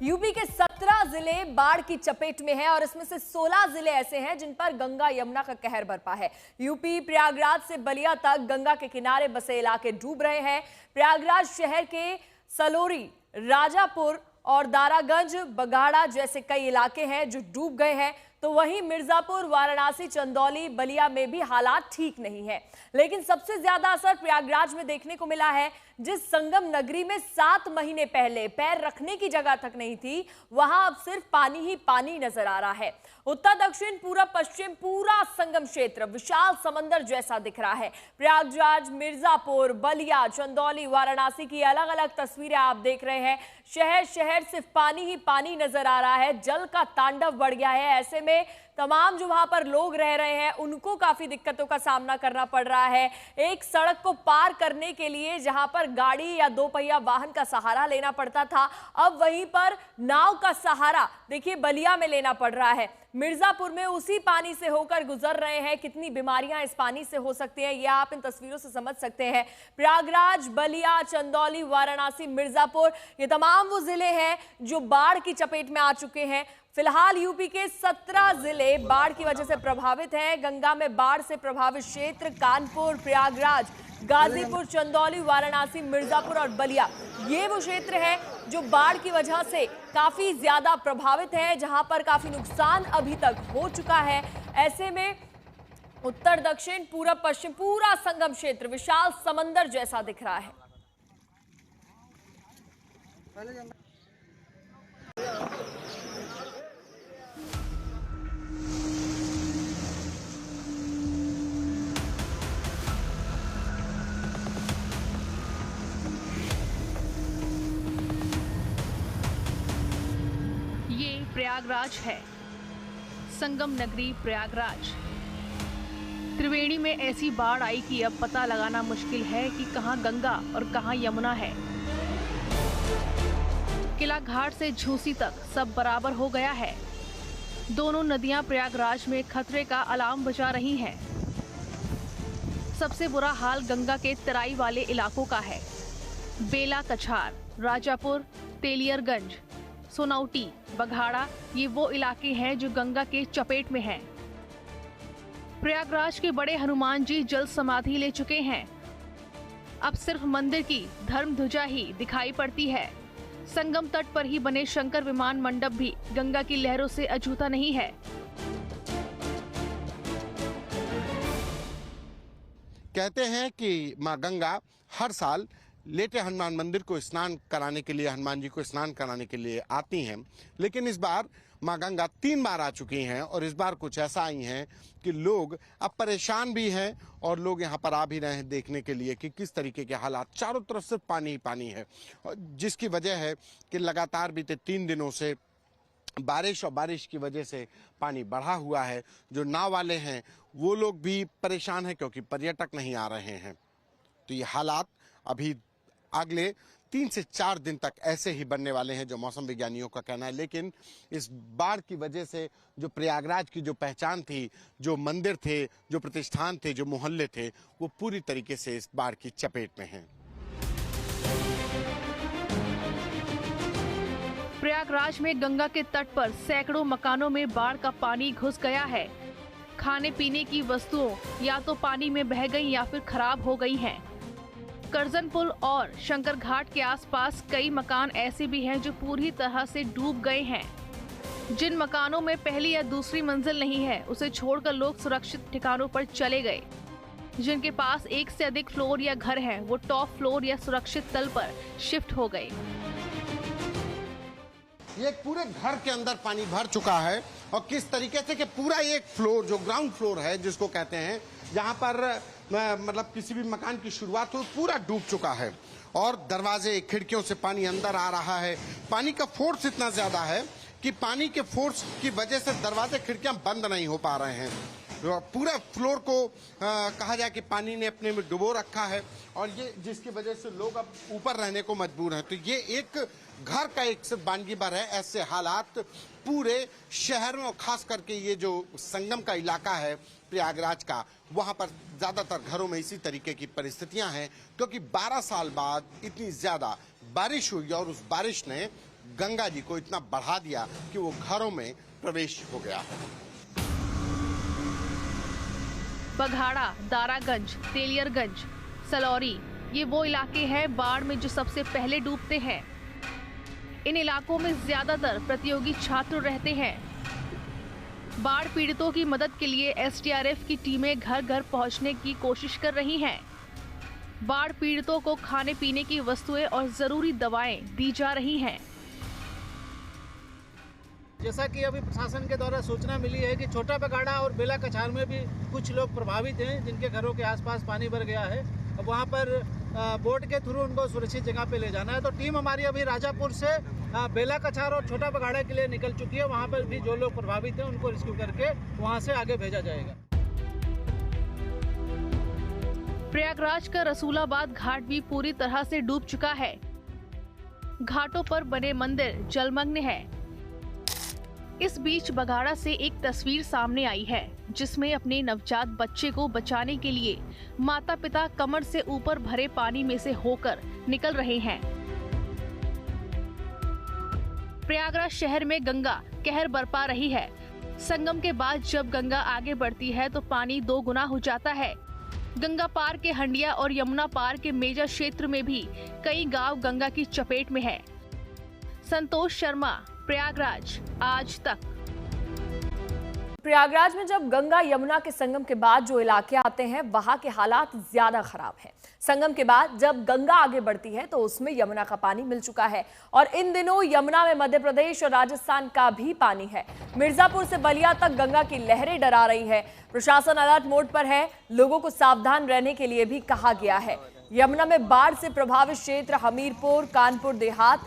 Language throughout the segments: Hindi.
यूपी के 17 जिले बाढ़ की चपेट में हैं और इसमें से 16 जिले ऐसे हैं जिन पर गंगा यमुना का कहर बरपा है। यूपी प्रयागराज से बलिया तक गंगा के किनारे बसे इलाके डूब रहे हैं। प्रयागराज शहर के सलोरी, राजापुर और दारागंज, बगाड़ा जैसे कई इलाके हैं जो डूब गए हैं। तो वहीं मिर्जापुर, वाराणसी, चंदौली, बलिया में भी हालात ठीक नहीं है। लेकिन सबसे ज्यादा असर प्रयागराज में देखने को मिला है। जिस संगम नगरी में 7 महीने पहले पैर रखने की जगह तक नहीं थी, वहां अब सिर्फ पानी ही पानी नजर आ रहा है। उत्तर, दक्षिण, पूरब, पश्चिम, पूरा संगम क्षेत्र विशाल समंदर जैसा दिख रहा है। प्रयागराज, मिर्जापुर, बलिया, चंदौली, वाराणसी की अलग अलग तस्वीरें आप देख रहे हैं। शहर शहर सिर्फ पानी ही पानी नजर आ रहा है। जल का तांडव बढ़ गया है। ऐसे में तमाम जो वहां पर लोग रह रहे हैं उनको काफी दिक्कतों का सामना करना पड़ रहा है। एक सड़क को पार करने के लिए जहां पर गाड़ी या 2 पहिया वाहन का सहारा लेना पड़ता था, अब वहीं पर नाव का सहारा देखिए बलिया में लेना पड़ रहा है। मिर्जापुर में उसी पानी से होकर गुजर रहे हैं। कितनी बीमारियां इस पानी से हो सकती हैं यह आप इन तस्वीरों से समझ सकते हैं। प्रयागराज, बलिया, चंदौली, वाराणसी, मिर्जापुर, ये तमाम वो जिले हैं जो बाढ़ की चपेट में आ चुके हैं। फिलहाल यूपी के 17 जिले बाढ़ की वजह से प्रभावित हैं। गंगा में बाढ़ से प्रभावित क्षेत्र कानपुर, प्रयागराज, गाजीपुर, चंदौली, वाराणसी, मिर्जापुर और बलिया, ये वो क्षेत्र है जो बाढ़ की वजह से काफी ज्यादा प्रभावित है, जहां पर काफी नुकसान अभी तक हो चुका है। ऐसे में उत्तर, दक्षिण, पूरब, पश्चिम, पूरा संगम क्षेत्र विशाल समंदर जैसा दिख रहा है। प्रयागराज है, संगम नगरी प्रयागराज। त्रिवेणी में ऐसी बाढ़ आई कि अब पता लगाना मुश्किल है कि कहां गंगा और कहां यमुना है। किला घाट से झूसी तक सब बराबर हो गया है। दोनों नदियां प्रयागराज में खतरे का अलार्म बजा रही हैं। सबसे बुरा हाल गंगा के तराई वाले इलाकों का है। बेला, कछार, राजापुर, तेलियरगंज, सोनौटी, बघाड़ा, ये वो इलाके हैं जो गंगा के चपेट में हैं। प्रयागराज के बड़े हनुमान जी जल समाधि ले चुके हैं। अब सिर्फ मंदिर की धर्म ध्वजा ही दिखाई पड़ती है। संगम तट पर ही बने शंकर विमान मंडप भी गंगा की लहरों से अछूता नहीं है। कहते हैं कि माँ गंगा हर साल लेटे हनुमान मंदिर को स्नान कराने के लिए, हनुमान जी को स्नान कराने के लिए आती हैं। लेकिन इस बार माँ गंगा 3 बार आ चुकी हैं और इस बार कुछ ऐसा आई हैं कि लोग अब परेशान भी हैं और लोग यहाँ पर आ भी रहे हैं देखने के लिए कि किस तरीके के हालात। चारों तरफ सिर्फ पानी ही पानी है, जिसकी वजह है कि लगातार बीते 3 दिनों से बारिश और बारिश की वजह से पानी बढ़ा हुआ है। जो नाव वाले हैं वो लोग भी परेशान हैं क्योंकि पर्यटक नहीं आ रहे हैं। तो ये हालात अभी अगले 3 से 4 दिन तक ऐसे ही बनने वाले हैं, जो मौसम विज्ञानियों का कहना है। लेकिन इस बाढ़ की वजह से जो प्रयागराज की जो पहचान थी, जो मंदिर थे, जो प्रतिष्ठान थे, जो मोहल्ले थे, वो पूरी तरीके से इस बाढ़ की चपेट में हैं। प्रयागराज में गंगा के तट पर सैकड़ों मकानों में बाढ़ का पानी घुस गया है। खाने पीने की वस्तुओं या तो पानी में बह गई या फिर खराब हो गई हैं। करजन पुल और शंकर घाट के आसपास कई मकान ऐसे भी हैं जो पूरी तरह से डूब गए हैं। जिन मकानों में पहली या दूसरी मंजिल नहीं है, उसे छोड़कर लोग सुरक्षित ठिकानों पर चले गए। जिनके पास 1 से अधिक फ्लोर या घर हैं, वो टॉप फ्लोर या सुरक्षित तल पर शिफ्ट हो गए। ये पूरे घर के अंदर पानी भर चुका है और किस तरीके से कि पूरा एक फ्लोर, जो ग्राउंड फ्लोर है जिसको कहते हैं, जहां पर मतलब किसी भी मकान की शुरुआत हो, पूरा डूब चुका है और दरवाजे, खिड़कियों से पानी अंदर आ रहा है। पानी का फोर्स इतना ज्यादा है कि पानी के फोर्स की वजह से दरवाजे, खिड़कियां बंद नहीं हो पा रहे हैं। पूरा फ्लोर को कहा जाए कि पानी ने अपने में डुबो रखा है और ये जिसकी वजह से लोग अब ऊपर रहने को मजबूर हैं। तो ये एक घर का एक सिर्फ बानगी भर है। ऐसे हालात पूरे शहर में, खास करके ये जो संगम का इलाका है प्रयागराज का, वहां पर ज्यादातर घरों में इसी तरीके की परिस्थितियां हैं, क्योंकि 12 साल बाद इतनी ज्यादा बारिश हुई और उस बारिश ने गंगा जी को इतना बढ़ा दिया कि वो घरों में प्रवेश हो गया है। बघाड़ा, दारागंज, तेलियरगंज, सलौरी, ये वो इलाके हैं बाढ़ में जो सबसे पहले डूबते हैं। इन इलाकों में ज्यादातर प्रतियोगी छात्र रहते हैं। बाढ़ पीड़ितों की मदद के लिए एसडीआरएफ की टीमें घर घर पहुंचने की कोशिश कर रही हैं। बाढ़ पीड़ितों को खाने पीने की वस्तुएं और जरूरी दवाएं दी जा रही हैं। जैसा कि अभी प्रशासन के द्वारा सूचना मिली है कि छोटा बघाड़ा और बेला कछार में भी कुछ लोग प्रभावित हैं, जिनके घरों के आसपास पानी भर गया है। अब वहां पर बोट के थ्रू उनको सुरक्षित जगह पे ले जाना है। तो टीम हमारी अभी राजापुर से बेला कछार और छोटा बघाड़ा के लिए निकल चुकी है। वहां पर भी जो लोग प्रभावित हैं उनको रेस्क्यू करके वहां से आगे भेजा जाएगा। प्रयागराज का रसूलाबाद घाट भी पूरी तरह से डूब चुका है। घाटों पर बने मंदिर जलमग्न है। इस बीच बघाड़ा से एक तस्वीर सामने आई है, जिसमें अपने नवजात बच्चे को बचाने के लिए माता पिता कमर से ऊपर भरे पानी में से होकर निकल रहे हैं। प्रयागराज शहर में गंगा कहर बरपा रही है। संगम के बाद जब गंगा आगे बढ़ती है तो पानी 2 गुना हो जाता है। गंगा पार के हंडिया और यमुना पार के मेजा क्षेत्र में भी कई गांव गंगा की चपेट में है। संतोष शर्मा, प्रयागराज, आज तक। प्रयागराज में जब गंगा यमुना के संगम के बाद जो इलाके आते हैं वहां के हालात ज्यादा खराब हैं। संगम के बाद जब गंगा आगे बढ़ती है तो उसमें यमुना का पानी मिल चुका है और इन दिनों यमुना में मध्य प्रदेश और राजस्थान का भी पानी है। मिर्जापुर से बलिया तक गंगा की लहरें डरा रही है। प्रशासन अलर्ट मोड पर है। लोगों को सावधान रहने के लिए भी कहा गया है। यमुना में बाढ़ से प्रभावित क्षेत्र हमीरपुर, कानपुर देहात,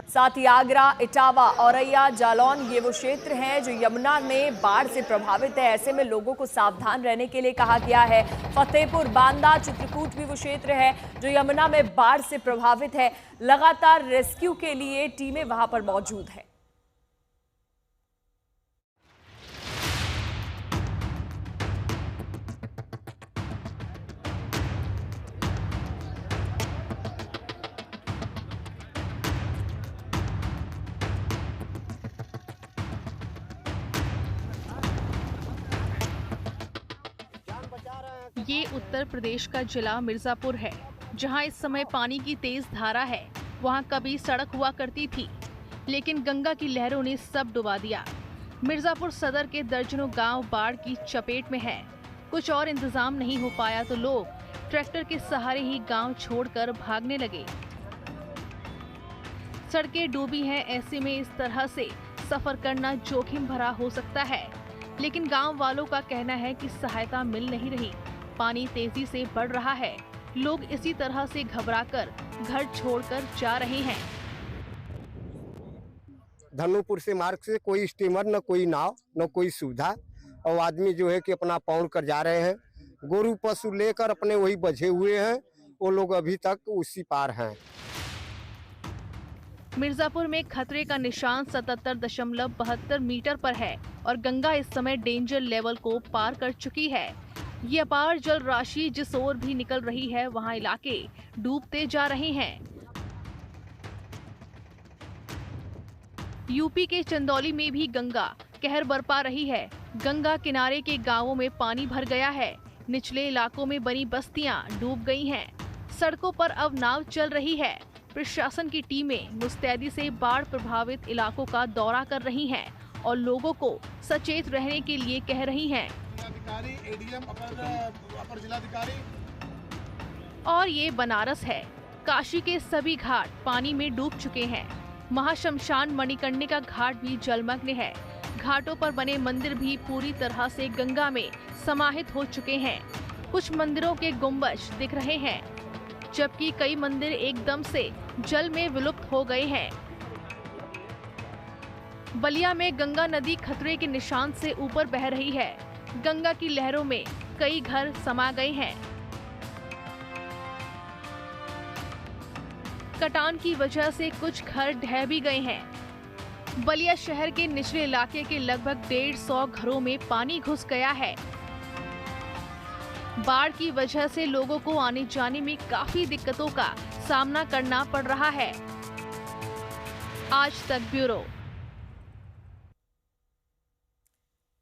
साथ ही आगरा, इटावा, औरैया, जालौन, ये वो क्षेत्र हैं जो यमुना में बाढ़ से प्रभावित है। ऐसे में लोगों को सावधान रहने के लिए कहा गया है। फतेहपुर, बांदा, चित्रकूट भी वो क्षेत्र है जो यमुना में बाढ़ से प्रभावित है। लगातार रेस्क्यू के लिए टीमें वहां पर मौजूद है। ये उत्तर प्रदेश का जिला मिर्जापुर है, जहां इस समय पानी की तेज धारा है। वहां कभी सड़क हुआ करती थी, लेकिन गंगा की लहरों ने सब डुबा दिया। मिर्जापुर सदर के दर्जनों गांव बाढ़ की चपेट में हैं। कुछ और इंतजाम नहीं हो पाया तो लोग ट्रैक्टर के सहारे ही गांव छोड़कर भागने लगे। सड़कें डूबी हैं, ऐसे में इस तरह से सफर करना जोखिम भरा हो सकता है, लेकिन गांव वालों का कहना है कि सहायता मिल नहीं रही। पानी तेजी से बढ़ रहा है। लोग इसी तरह से घबराकर घर छोड़कर जा रहे हैं। धनुपुर से मार्ग से कोई स्टीमर, न कोई नाव, न कोई सुविधा, और आदमी जो है कि अपना पौड़ कर जा रहे हैं। गोरु पशु लेकर अपने वही बझे हुए हैं। वो लोग अभी तक उसी पार हैं। मिर्जापुर में खतरे का निशान 77.72 मीटर पर है और गंगा इस समय डेंजर लेवल को पार कर चुकी है। ये अपार जल राशि जिस ओर भी निकल रही है, वहां इलाके डूबते जा रहे हैं। यूपी के चंदौली में भी गंगा कहर बरपा रही है। गंगा किनारे के गांवों में पानी भर गया है। निचले इलाकों में बनी बस्तियां डूब गई हैं। सड़कों पर अब नाव चल रही है। प्रशासन की टीमें मुस्तैदी से बाढ़ प्रभावित इलाकों का दौरा कर रही हैं और लोगों को सचेत रहने के लिए कह रही हैं। एडीएम, अपर जिलाधिकारी। और ये बनारस है। काशी के सभी घाट पानी में डूब चुके हैं। महाशमशान मणिकर्णिका घाट भी जलमग्न है। घाटों पर बने मंदिर भी पूरी तरह से गंगा में समाहित हो चुके हैं। कुछ मंदिरों के गुंबज दिख रहे हैं, जबकि कई मंदिर एकदम से जल में विलुप्त हो गए हैं। बलिया में गंगा नदी खतरे के निशान से ऊपर बह रही है। गंगा की लहरों में कई घर समा गए हैं। कटान की वजह से कुछ घर ढह भी गए हैं। बलिया शहर के निचले इलाके के लगभग 150 घरों में पानी घुस गया है। बाढ़ की वजह से लोगों को आने जाने में काफी दिक्कतों का सामना करना पड़ रहा है। आज तक ब्यूरो।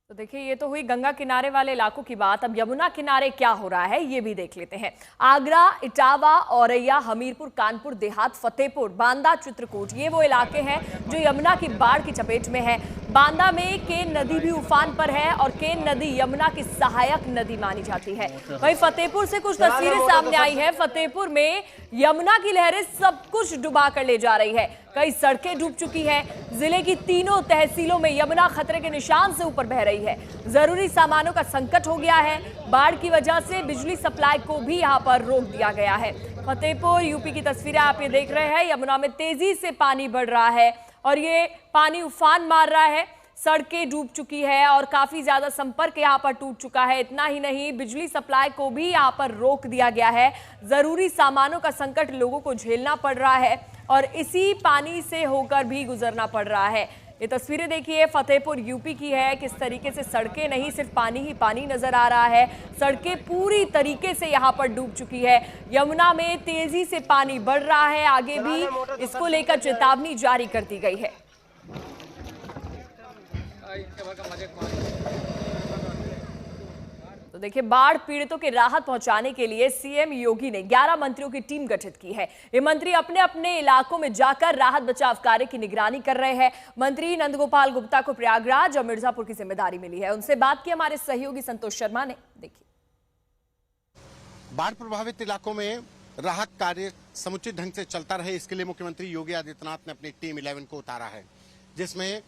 तो देखिए, ये तो हुई गंगा किनारे वाले इलाकों की बात। अब यमुना किनारे क्या हो रहा है ये भी देख लेते हैं। आगरा, इटावा, औरैया, हमीरपुर, कानपुर देहात, फतेहपुर, बांदा, चित्रकूट, ये वो इलाके हैं जो यमुना की बाढ़ की चपेट में है। बांदा में केन नदी भी उफान पर है और केन नदी यमुना की सहायक नदी मानी जाती है। वहीं फतेहपुर से कुछ तस्वीरें सामने आई है। फतेहपुर में यमुना की लहरें सब कुछ डुबा कर ले जा रही है। कई सड़कें डूब चुकी हैं। जिले की तीनों तहसीलों में यमुना खतरे के निशान से ऊपर बह रही है। जरूरी सामानों का संकट हो गया है। बाढ़ की वजह से बिजली सप्लाई को भी यहां पर रोक दिया गया है। फतेहपुर यूपी की तस्वीरें आप ये देख रहे हैं। यमुना में तेजी से पानी बढ़ रहा है और ये पानी उफान मार रहा है। सड़कें डूब चुकी है और काफी ज्यादा संपर्क यहां पर टूट चुका है। इतना ही नहीं, बिजली सप्लाई को भी यहां पर रोक दिया गया है। जरूरी सामानों का संकट लोगों को झेलना पड़ रहा है और इसी पानी से होकर भी गुजरना पड़ रहा है। ये तस्वीरें देखिए, फतेहपुर यूपी की है। किस तरीके से सड़कें नहीं, सिर्फ पानी ही पानी नजर आ रहा है। सड़कें पूरी तरीके से यहां पर डूब चुकी है। यमुना में तेजी से पानी बढ़ रहा है। आगे भी इसको लेकर चेतावनी जारी कर दी गई है। तो देखिए, बाढ़ पीड़ितों के राहत पहुंचाने के लिए सीएम योगी ने 11 मंत्रियों की टीम गठित की है। ये मंत्री अपने अपने इलाकों में जाकर राहत बचाव कार्य की निगरानी कर रहे हैं। मंत्री नंदगोपाल गुप्ता को प्रयागराज और मिर्जापुर की जिम्मेदारी मिली है। उनसे बात की हमारे सहयोगी संतोष शर्मा ने। देखिए, बाढ़ प्रभावित इलाकों में राहत कार्य समुचित ढंग से चलता रहे, इसके लिए मुख्यमंत्री योगी आदित्यनाथ ने अपनी टीम 11 को उतारा है, जिसमें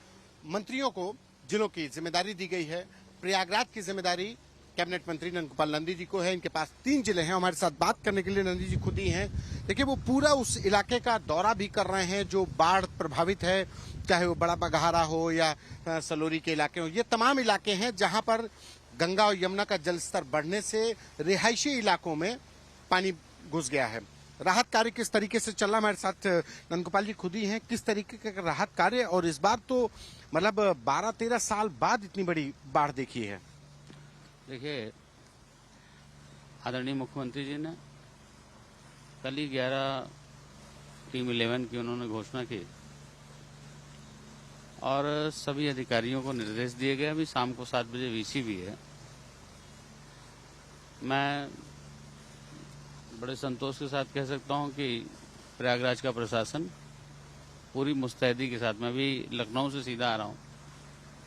मंत्रियों को जिलों की जिम्मेदारी दी गई है। प्रयागराज की जिम्मेदारी कैबिनेट मंत्री नंदगोपाल नंदी जी को है। इनके पास 3 जिले हैं। हमारे साथ बात करने के लिए नंदी जी खुद ही हैं। देखिए, वो पूरा उस इलाके का दौरा भी कर रहे हैं जो बाढ़ प्रभावित है, चाहे वो बड़ा बघारा हो या सलोरी के इलाके हो। ये तमाम इलाके हैं जहां पर गंगा और यमुना का जलस्तर बढ़ने से रिहायशी इलाकों में पानी घुस गया है। राहत कार्य किस तरीके से चल रहा है, हमारे साथ नंदगोपाल जी खुद ही हैं। किस तरीके का राहत कार्य, और इस बार तो मतलब 12-13 साल बाद इतनी बड़ी बाढ़ देखी है। देखिए, आदरणीय मुख्यमंत्री जी ने कल ही 11 टीम 11 की उन्होंने घोषणा की और सभी अधिकारियों को निर्देश दिए गए। अभी शाम को 7 बजे वीसी भी है। मैं बड़े संतोष के साथ कह सकता हूं कि प्रयागराज का प्रशासन पूरी मुस्तैदी के साथ, मैं भी लखनऊ से सीधा आ रहा हूं,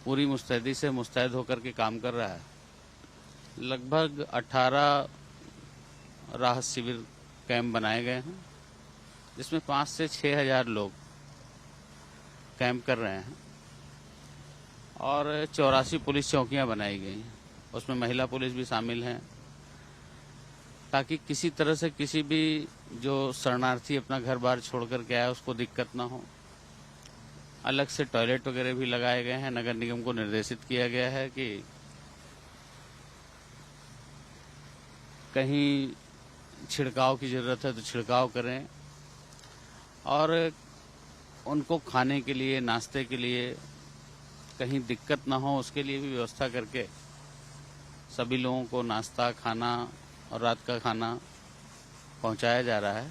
पूरी मुस्तैदी से मुस्तैद होकर के काम कर रहा है। लगभग 18 राहत शिविर कैंप बनाए गए हैं, जिसमें 5 से 6 हजार लोग कैंप कर रहे हैं और 84 पुलिस चौकियां बनाई गई हैं। उसमें महिला पुलिस भी शामिल हैं, ताकि किसी तरह से किसी भी जो शरणार्थी अपना घर बार छोड़ करके आया उसको दिक्कत ना हो। अलग से टॉयलेट वगैरह भी लगाए गए हैं। नगर निगम को निर्देशित किया गया है कि कहीं छिड़काव की जरूरत है तो छिड़काव करें और उनको खाने के लिए, नाश्ते के लिए कहीं दिक्कत ना हो उसके लिए भी व्यवस्था करके सभी लोगों को नाश्ता, खाना और रात का खाना पहुंचाया जा रहा है।